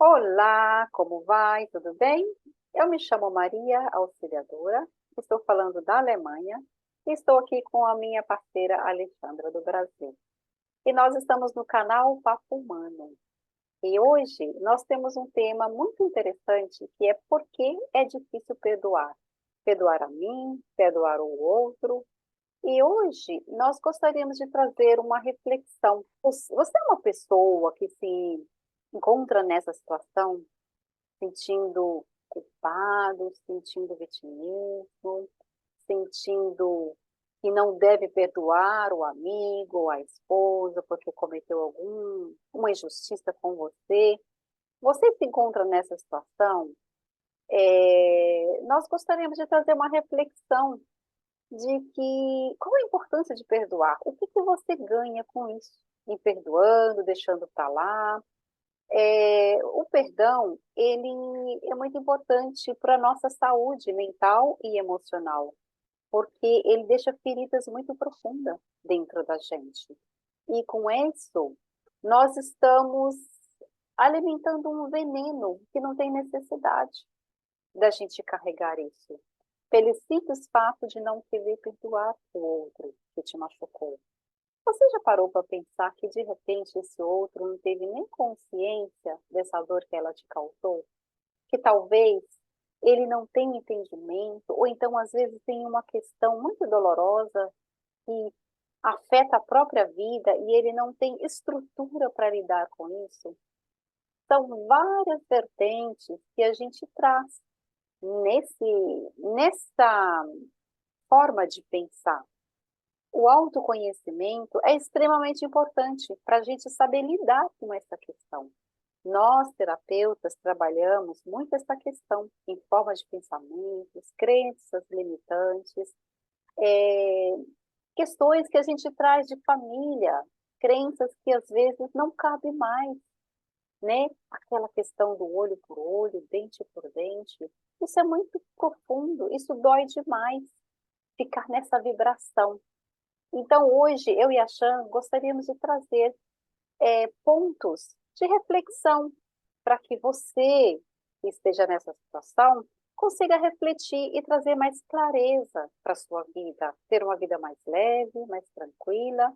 Olá, como vai? Tudo bem? Eu me chamo Maria Auxiliadora, estou falando da Alemanha e estou aqui com a minha parceira Alexandra do Brasil. E nós estamos no canal Papo Humano. E hoje nós temos um tema muito interessante que é por que é difícil perdoar. Perdoar a mim, perdoar o outro. E hoje nós gostaríamos de trazer uma reflexão. Você é uma pessoa que se encontra nessa situação? Sentindo culpado, sentindo vitimismo, sentindo que não deve perdoar o amigo ou a esposa porque cometeu alguma injustiça com você. Você se encontra nessa situação? Nós gostaríamos de trazer uma reflexão de que qual a importância de perdoar? O que que você ganha com isso? Em perdoando, deixando para lá? O perdão, ele é muito importante para a nossa saúde mental e emocional, porque ele deixa feridas muito profundas dentro da gente. E com isso, nós estamos alimentando um veneno que não tem necessidade da gente carregar isso. Pelo simples fato de não querer perdoar o outro que te machucou. Você já parou para pensar que de repente esse outro não teve nem consciência dessa dor que ela te causou? Que talvez ele não tenha entendimento, ou então às vezes tem uma questão muito dolorosa que afeta a própria vida e ele não tem estrutura para lidar com isso? São várias vertentes que a gente traz nessa forma de pensar. O autoconhecimento é extremamente importante para a gente saber lidar com essa questão. Nós, terapeutas, trabalhamos muito essa questão em forma de pensamentos, crenças limitantes, é, questões que a gente traz de família, crenças que às vezes não cabem mais, né? Aquela questão do olho por olho, dente por dente. Isso é muito profundo, isso dói demais, ficar nessa vibração. Então, hoje, eu e a Chan gostaríamos de trazer pontos de reflexão para que você, que esteja nessa situação, consiga refletir e trazer mais clareza para a sua vida, ter uma vida mais leve, mais tranquila.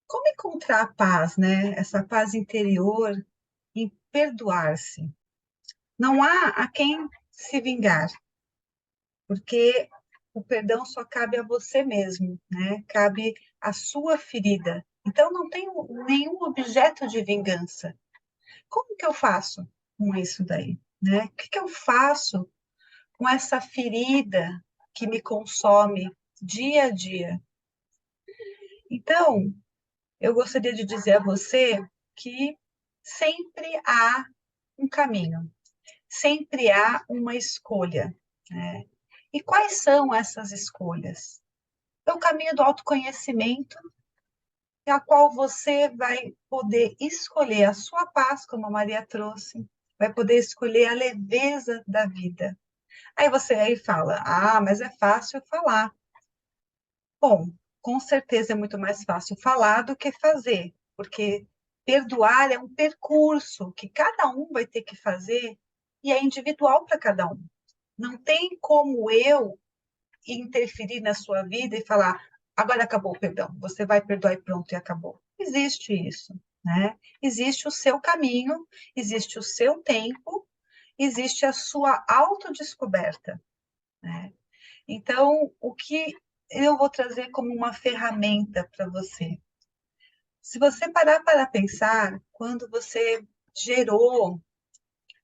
Como encontrar a paz, né? Essa paz interior em perdoar-se. Não há a quem se vingar, porque o perdão só cabe a você mesmo, né? Cabe à sua ferida. Então não tem nenhum objeto de vingança. Como que eu faço com isso daí, né? O que que eu faço com essa ferida que me consome dia a dia? Então, eu gostaria de dizer a você que sempre há um caminho, sempre há uma escolha, né? E quais são essas escolhas? É o caminho do autoconhecimento, a qual você vai poder escolher a sua paz, como a Maria trouxe, vai poder escolher a leveza da vida. Aí você aí fala, mas é fácil falar. Bom, com certeza é muito mais fácil falar do que fazer, porque perdoar é um percurso que cada um vai ter que fazer e é individual para cada um. Não tem como eu interferir na sua vida e falar, agora acabou o perdão, você vai perdoar e pronto, e acabou. Não existe isso, né? Existe o seu caminho, existe o seu tempo, existe a sua autodescoberta, né? Então, o que eu vou trazer como uma ferramenta para você? Se você parar para pensar, quando você gerou,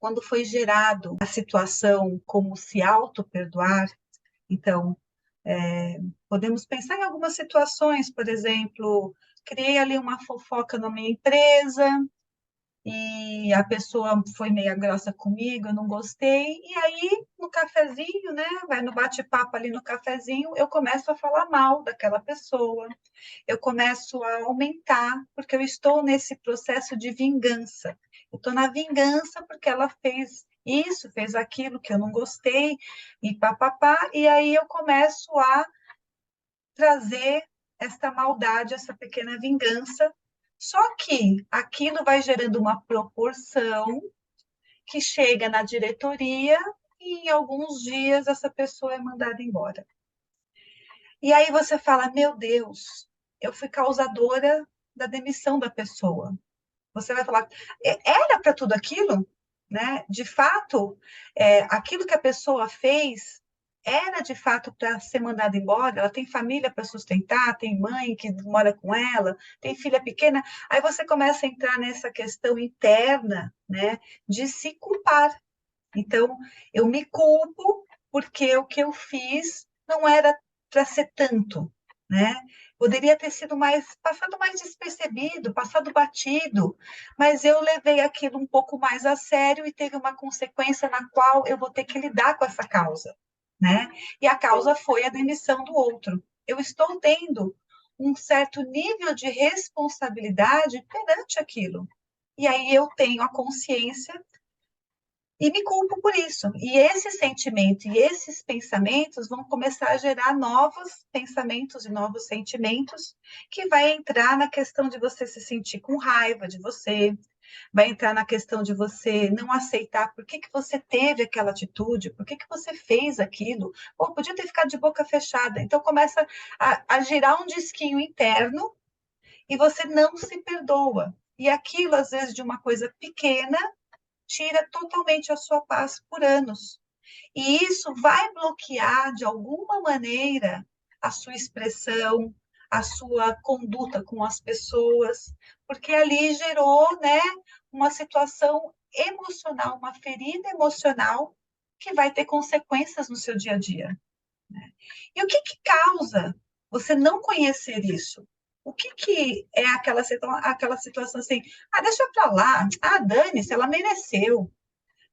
quando foi gerado a situação como se auto-perdoar, então, podemos pensar em algumas situações, por exemplo, criei ali uma fofoca na minha empresa, e a pessoa foi meia grossa comigo, eu não gostei, e aí no cafezinho, né, vai no bate-papo ali no cafezinho, eu começo a falar mal daquela pessoa, eu começo a aumentar, porque eu estou nesse processo de vingança, eu estou na vingança porque ela fez isso, fez aquilo que eu não gostei, e papapá, e aí eu começo a trazer esta maldade, essa pequena vingança, só que aquilo vai gerando uma proporção que chega na diretoria e em alguns dias essa pessoa é mandada embora. E aí você fala, meu Deus, eu fui causadora da demissão da pessoa. Você vai falar, era para tudo aquilo? Né? De fato, aquilo que a pessoa fez era de fato para ser mandada embora, ela tem família para sustentar, tem mãe que mora com ela, tem filha pequena, aí você começa a entrar nessa questão interna, né, de se culpar. Então, eu me culpo porque o que eu fiz não era para ser tanto, né? Poderia ter sido mais, passado mais despercebido, passado batido, mas eu levei aquilo um pouco mais a sério e teve uma consequência na qual eu vou ter que lidar com essa causa, né? E a causa foi a demissão do outro. Eu estou tendo um certo nível de responsabilidade perante aquilo. E aí eu tenho a consciência e me culpo por isso. E esse sentimento e esses pensamentos vão começar a gerar novos pensamentos e novos sentimentos, que vai entrar na questão de você se sentir com raiva de você, vai entrar na questão de você não aceitar por que você teve aquela atitude, por que você fez aquilo. Ou podia ter ficado de boca fechada. Então começa a girar um disquinho interno e você não se perdoa. E aquilo, às vezes, de uma coisa pequena, tira totalmente a sua paz por anos. E isso vai bloquear, de alguma maneira, a sua expressão, a sua conduta com as pessoas, porque ali gerou, né, uma situação emocional, uma ferida emocional que vai ter consequências no seu dia a dia. Né? E o que que causa você não conhecer isso? O que que é aquela situação assim, deixa pra lá, dane-se, ela mereceu.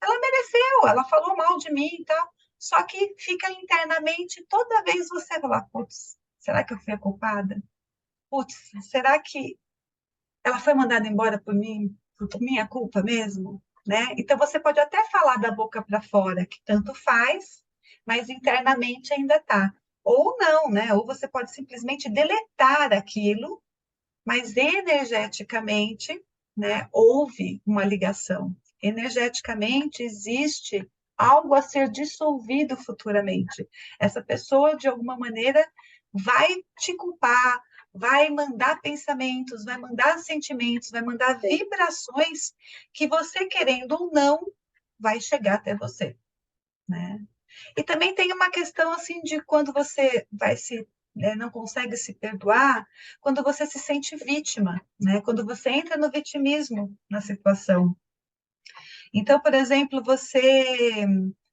Ela mereceu, ela falou mal de mim e tal. Só que fica internamente, toda vez você fala, putz, será que eu fui a culpada? Putz, será que ela foi mandada embora por mim, por minha culpa mesmo? Né? Então você pode até falar da boca para fora, que tanto faz, mas internamente ainda tá. Ou não, né? Ou você pode simplesmente deletar aquilo, mas energeticamente, né, houve uma ligação. Energeticamente existe algo a ser dissolvido futuramente. Essa pessoa, de alguma maneira, vai te culpar, vai mandar pensamentos, vai mandar sentimentos, vai mandar Sim. vibrações que você, querendo ou não, vai chegar até você, né? E também tem uma questão assim de quando você vai se não consegue se perdoar, quando você se sente vítima, né? Quando você entra no vitimismo na situação. Então, por exemplo, você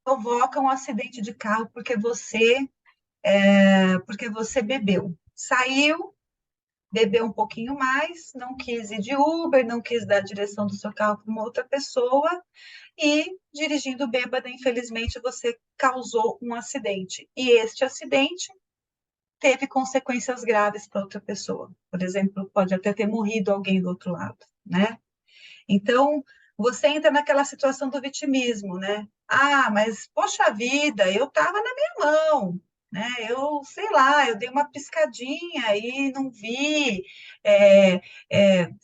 provoca um acidente de carro porque você bebeu. Saiu, bebeu um pouquinho mais, não quis ir de Uber, não quis dar a direção do seu carro para uma outra pessoa, e dirigindo bêbada, infelizmente, você causou um acidente. E este acidente teve consequências graves para outra pessoa. Por exemplo, pode até ter morrido alguém do outro lado, né? Então, você entra naquela situação do vitimismo, né? Mas, poxa vida, eu estava na minha mão, né? Eu, sei lá, eu dei uma piscadinha e não vi,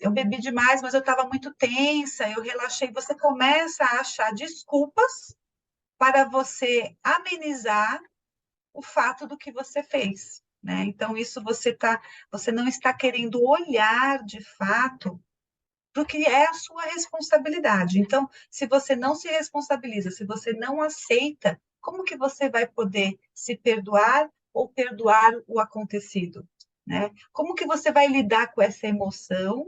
eu bebi demais, mas eu estava muito tensa, eu relaxei. Você começa a achar desculpas para você amenizar o fato do que você fez, né? Então, isso você não está querendo olhar de fato para o que é a sua responsabilidade. Então, se você não se responsabiliza, se você não aceita, como que você vai poder se perdoar ou perdoar o acontecido? Né? Como que você vai lidar com essa emoção,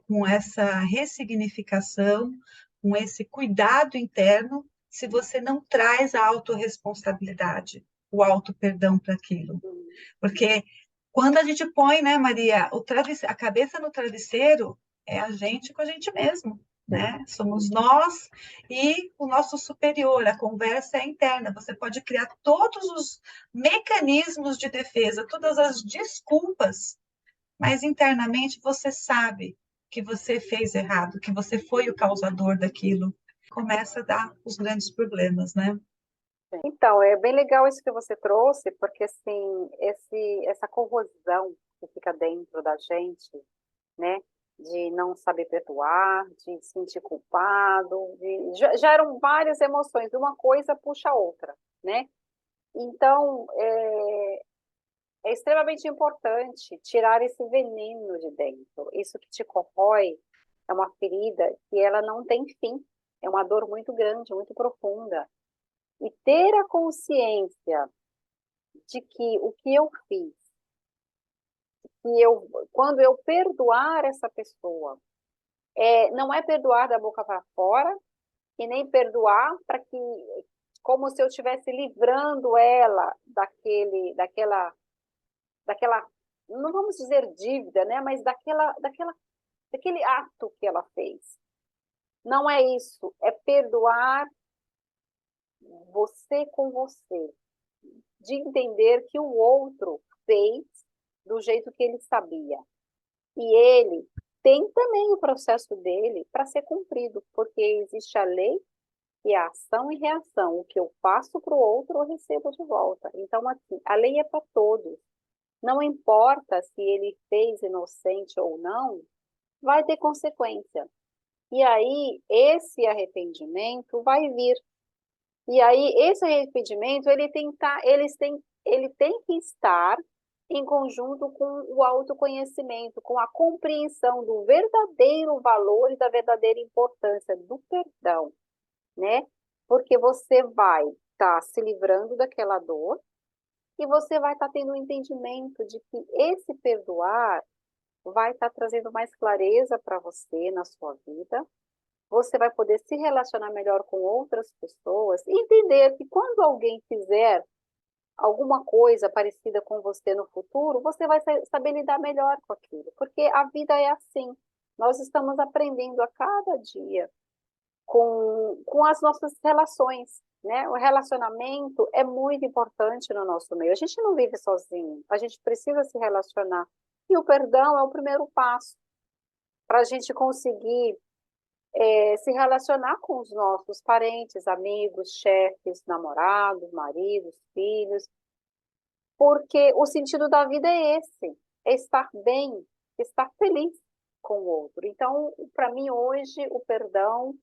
com essa ressignificação, com esse cuidado interno, se você não traz a autorresponsabilidade, o auto-perdão para aquilo? Porque quando a gente põe, né, Maria, a cabeça no travesseiro, é a gente com a gente mesmo, né? Somos nós e o nosso superior, a conversa é interna. Você pode criar todos os mecanismos de defesa, todas as desculpas, mas internamente você sabe que você fez errado, que você foi o causador daquilo. Começa a dar os grandes problemas, né? Então, é bem legal isso que você trouxe, porque assim, essa corrosão que fica dentro da gente, né? de não saber perdoar, de se sentir culpado, já eram várias emoções, uma coisa puxa a outra, né? Então, é extremamente importante tirar esse veneno de dentro. Isso que te corrói é uma ferida que ela não tem fim. É uma dor muito grande, muito profunda. E ter a consciência de que o que eu fiz, quando eu perdoar essa pessoa, não é perdoar da boca para fora e nem perdoar para que, como se eu estivesse livrando ela daquela, não vamos dizer dívida, né? Mas daquele ato que ela fez. Não é isso, é perdoar você com você, de entender que o outro fez do jeito que ele sabia. E ele tem também o processo dele para ser cumprido, porque existe a lei e a ação e reação. O que eu faço para o outro, eu recebo de volta. Então, assim, a lei é para todos. Não importa se ele fez inocente ou não, vai ter consequência. E aí, esse arrependimento vai vir. E aí, esse arrependimento, ele tem que estar em conjunto com o autoconhecimento, com a compreensão do verdadeiro valor e da verdadeira importância do perdão, né? Porque você vai estar se livrando daquela dor e você vai estar tendo um entendimento de que esse perdoar vai estar trazendo mais clareza para você na sua vida. Você vai poder se relacionar melhor com outras pessoas e entender que quando alguém fizer alguma coisa parecida com você no futuro, você vai saber lidar melhor com aquilo, porque a vida é assim. Nós estamos aprendendo a cada dia com as nossas relações, né? O relacionamento é muito importante no nosso meio. A gente não vive sozinho, a gente precisa se relacionar. E o perdão é o primeiro passo para a gente conseguir se relacionar com os nossos parentes, amigos, chefes, namorados, maridos, filhos, porque o sentido da vida é esse, é estar bem, estar feliz com o outro. Então, para mim, hoje, o perdão,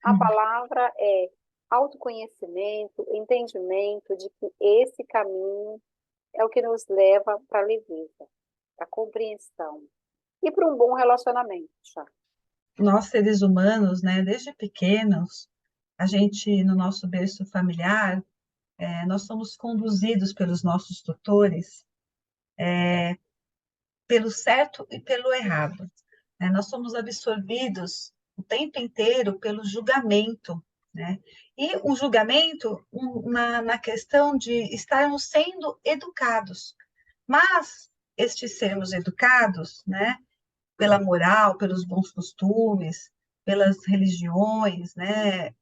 a palavra é autoconhecimento, entendimento de que esse caminho é o que nos leva para a leveza, para a compreensão e para um bom relacionamento, já. Nós, seres humanos, né, desde pequenos, a gente, no nosso berço familiar, nós somos conduzidos pelos nossos tutores pelo certo e pelo errado, né? Nós somos absorvidos o tempo inteiro pelo julgamento, né? E o julgamento na questão de estarmos sendo educados, mas estes sermos educados, né, pela moral, pelos bons costumes, pelas religiões, né,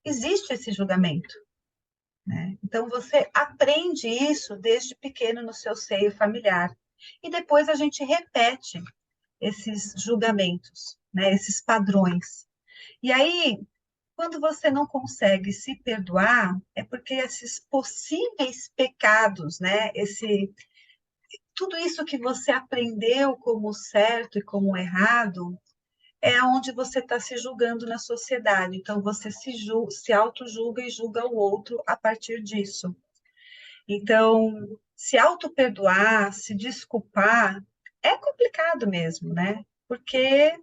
existe esse julgamento, né? Então você aprende isso desde pequeno no seu seio familiar. E depois a gente repete esses julgamentos, né, esses padrões. E aí, quando você não consegue se perdoar, é porque esses possíveis pecados, né, tudo isso que você aprendeu como certo e como errado, é onde você está se julgando na sociedade. Então, você se auto-julga e julga o outro a partir disso. Então, se auto-perdoar, se desculpar, é complicado mesmo, né? Porque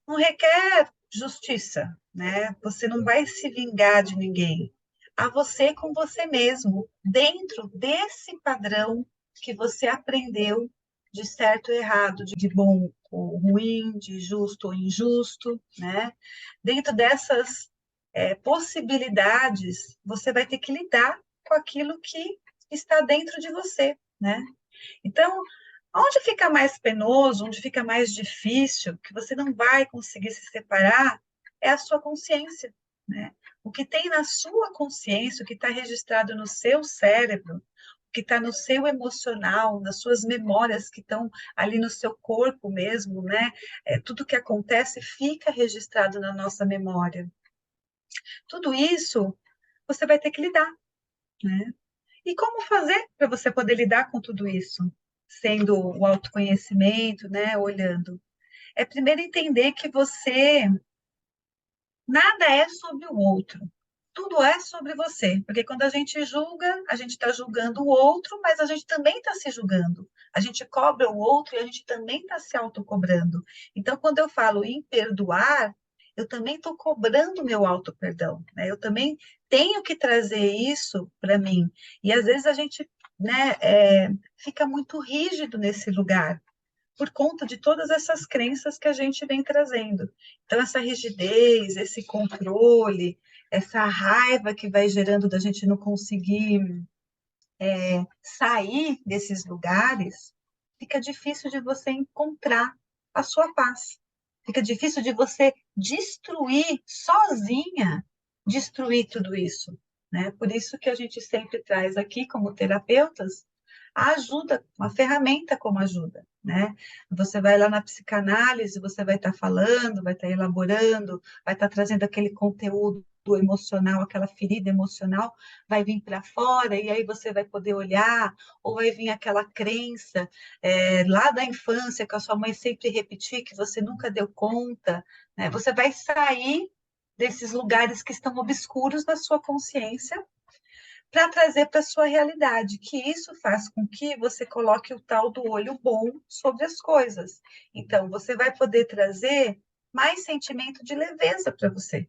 não requer justiça, né? Você não vai se vingar de ninguém. A você com você mesmo, dentro desse padrão que você aprendeu de certo ou errado, de bom ou ruim, de justo ou injusto, né? Dentro dessas possibilidades, você vai ter que lidar com aquilo que está dentro de você, né? Então, onde fica mais penoso, onde fica mais difícil, que você não vai conseguir se separar, é a sua consciência, né? O que tem na sua consciência, o que está registrado no seu cérebro, o que está no seu emocional, nas suas memórias que estão ali no seu corpo mesmo, né? Tudo que acontece fica registrado na nossa memória. Tudo isso você vai ter que lidar, né? E como fazer para você poder lidar com tudo isso? Sendo o autoconhecimento, né? Olhando. é primeiro entender que você nada é sobre o outro. Tudo é sobre você, porque quando a gente julga, a gente está julgando o outro, mas a gente também está se julgando. A gente cobra o outro e a gente também está se autocobrando. Então, quando eu falo em perdoar, eu também estou cobrando meu auto-perdão, né? Eu também tenho que trazer isso para mim. E às vezes a gente, né, fica muito rígido nesse lugar por conta de todas essas crenças que a gente vem trazendo. Então, essa rigidez, esse controle, essa raiva que vai gerando da gente não conseguir sair desses lugares, fica difícil de você encontrar a sua paz. Fica difícil de você destruir sozinha, destruir tudo isso, né? Por isso que a gente sempre traz aqui, como terapeutas, a ajuda, uma ferramenta como ajuda, né? Você vai lá na psicanálise, você vai estar falando, vai estar elaborando, vai estar trazendo aquele conteúdo emocional, aquela ferida emocional, vai vir para fora, e aí você vai poder olhar, ou vai vir aquela crença lá da infância, que a sua mãe sempre repetia, que você nunca deu conta, né? Você vai sair desses lugares que estão obscuros na sua consciência para trazer para a sua realidade, que isso faz com que você coloque o tal do olho bom sobre as coisas. Então, você vai poder trazer mais sentimento de leveza para você.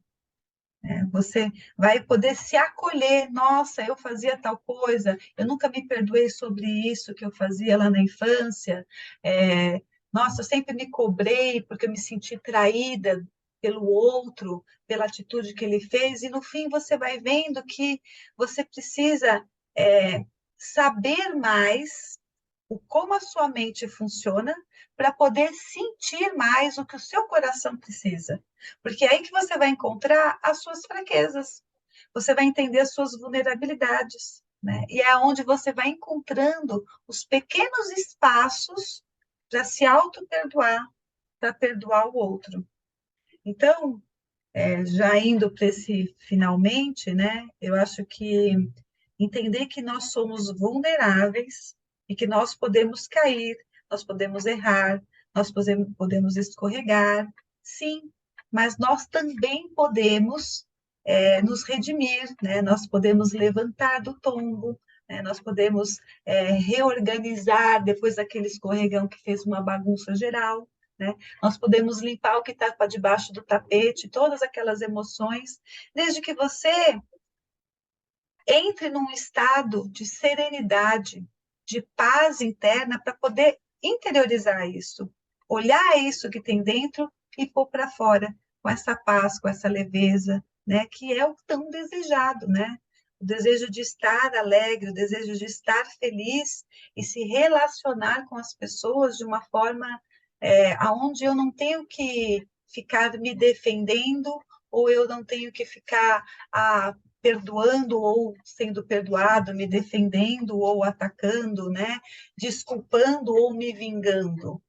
Você vai poder se acolher. Nossa, eu fazia tal coisa, eu nunca me perdoei sobre isso que eu fazia lá na infância. É, nossa, eu sempre me cobrei porque eu me senti traída pelo outro, pela atitude que ele fez, e no fim você vai vendo que você precisa saber mais como a sua mente funciona para poder sentir mais o que o seu coração precisa. Porque é aí que você vai encontrar as suas fraquezas, você vai entender as suas vulnerabilidades, né? E é onde você vai encontrando os pequenos espaços para se auto-perdoar, para perdoar o outro. Então, já indo para esse finalmente, né? Eu acho que entender que nós somos vulneráveis e que nós podemos cair, nós podemos errar, nós podemos escorregar, sim, mas nós também podemos nos redimir, né? Nós podemos levantar do tombo, né? Nós podemos reorganizar depois daquele escorregão que fez uma bagunça geral. Né? Nós podemos limpar o que está para debaixo do tapete, todas aquelas emoções, desde que você entre num estado de serenidade, de paz interna, para poder interiorizar isso, olhar isso que tem dentro e pôr para fora, com essa paz, com essa leveza, né? Que é o tão desejado, né? O desejo de estar alegre, o desejo de estar feliz e se relacionar com as pessoas de uma forma aonde eu não tenho que ficar me defendendo ou eu não tenho que ficar perdoando ou sendo perdoado, me defendendo ou atacando, né? Desculpando ou me vingando.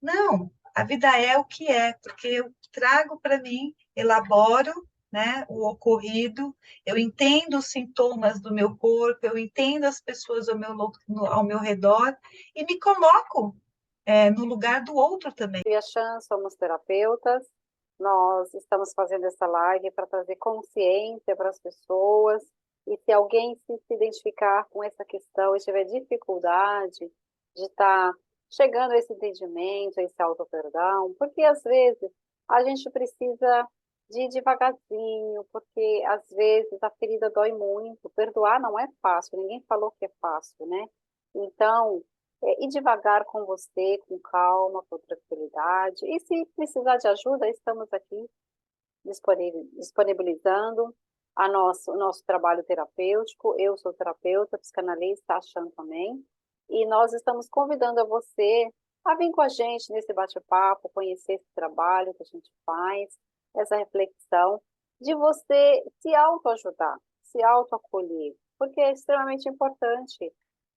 Não, a vida é o que é, porque eu trago para mim, elaboro, né, o ocorrido, eu entendo os sintomas do meu corpo, eu entendo as pessoas ao meu redor e me coloco no lugar do outro também. Eu e a Chan somos terapeutas. Nós estamos fazendo essa live para trazer consciência para as pessoas. E se alguém se identificar com essa questão e tiver dificuldade de estar chegando a esse entendimento, a esse auto-perdão, porque às vezes a gente precisa de ir devagarzinho, porque às vezes a ferida dói muito. Perdoar não é fácil, ninguém falou que é fácil, né? Então, ir devagar com você, com calma, com tranquilidade. E se precisar de ajuda, estamos aqui disponibilizando o nosso trabalho terapêutico. Eu sou terapeuta, psicanalista, a Chan também. E nós estamos convidando a você a vir com a gente nesse bate-papo, conhecer esse trabalho que a gente faz, essa reflexão, de você se autoajudar, se autoacolher, porque é extremamente importante.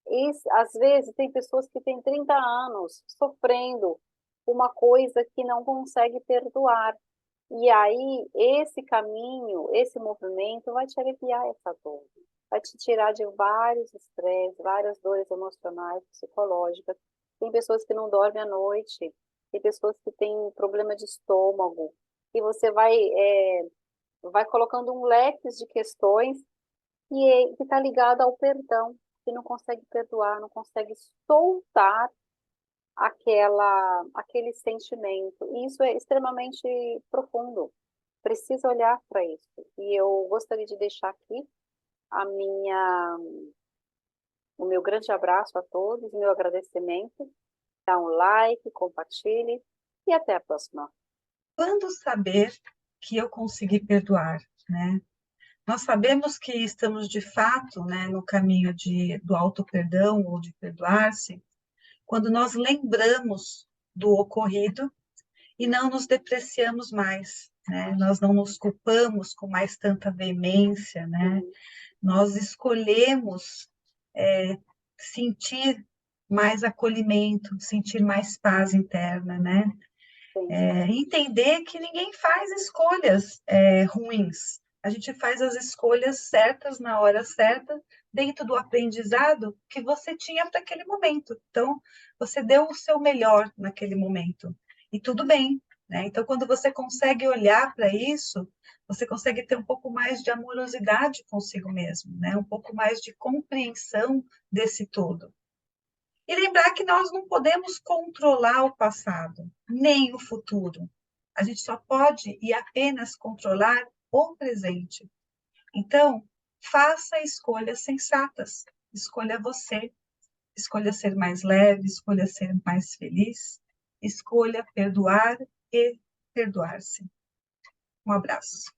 E às vezes tem pessoas que têm 30 anos sofrendo uma coisa que não consegue perdoar. E aí, esse caminho, esse movimento vai te aliviar essa dor, vai te tirar de vários estresses, várias dores emocionais, psicológicas. Tem pessoas que não dormem à noite, tem pessoas que têm problema de estômago, e você vai colocando um leque de questões que está ligado ao perdão, que não consegue perdoar, não consegue soltar aquele sentimento. E isso é extremamente profundo. Precisa olhar para isso. E eu gostaria de deixar aqui a minha, o meu grande abraço a todos, meu agradecimento. Dá um like, compartilhe e até a próxima. Quando saber que eu consegui perdoar, né? Nós sabemos que estamos de fato, né, no caminho do auto-perdão ou de perdoar-se, quando nós lembramos do ocorrido e não nos depreciamos mais, né? Nós não nos culpamos com mais tanta veemência, né? Sim, Nós escolhemos sentir mais acolhimento, sentir mais paz interna, né? sim, Entender que ninguém faz escolhas ruins. A gente faz as escolhas certas na hora certa, dentro do aprendizado que você tinha para aquele momento. Então, você deu o seu melhor naquele momento. E tudo bem, né? Então, quando você consegue olhar para isso, você consegue ter um pouco mais de amorosidade consigo mesmo, né? Um pouco mais de compreensão desse todo. E lembrar que nós não podemos controlar o passado, nem o futuro. A gente só pode e apenas controlar o presente. Então, faça escolhas sensatas. Escolha você. Escolha ser mais leve, escolha ser mais feliz. Escolha perdoar e perdoar-se. Um abraço.